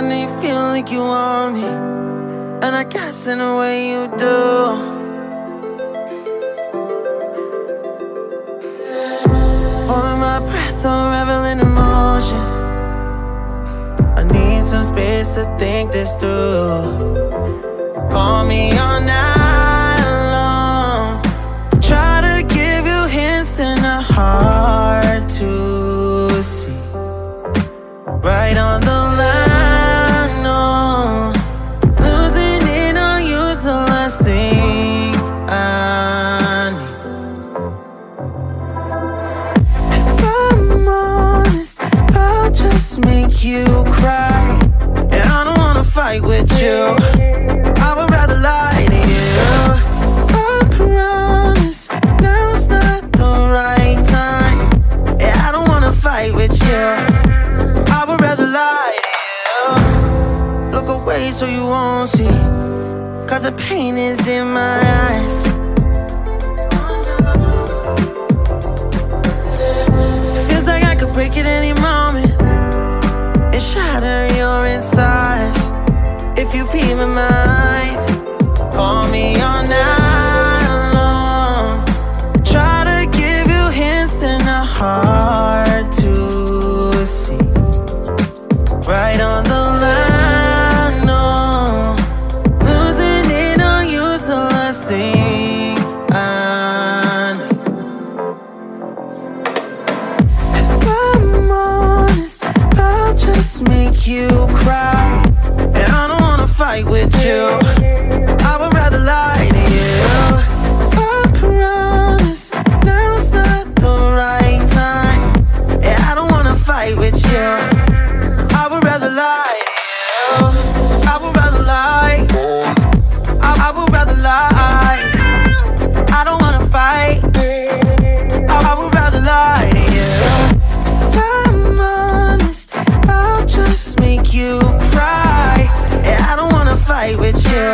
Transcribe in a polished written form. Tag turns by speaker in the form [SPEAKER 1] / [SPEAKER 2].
[SPEAKER 1] I know you feel like you want me, and I guess in a way you do. Holding my breath, unraveling emotions. I need some space to think this through. Call me all night long. Try to give you hints and a hard to see. Right on the line, no. Losing it on you's the last thing I need. If I'm honest, I'll just make you cry, and I don't wanna fight with you. I would rather lie to you. I promise now's not the right time. Yeah, I don't wanna fight with you. I would rather lie to you. Look away so you won't see, 'cause the pain is in my eyes. Feels like I could break it any moment and shatter your insides. If you read my mind, call me all night long. Try to give you hints and a hard to see. Right on the line, no. Losing it on you's the last thing I need. If I'm honest, I'll just make you cry, and I don't wanna fight with you. I would rather lie to you. I promise now's not the right time. Yeah, I don't wanna fight with you. I would rather lie to you. I would rather lie. I would rather lie. I don't wanna fight. I would rather lie to you. If I'm honest, I'll just make you cry, and I don't wanna fight with you.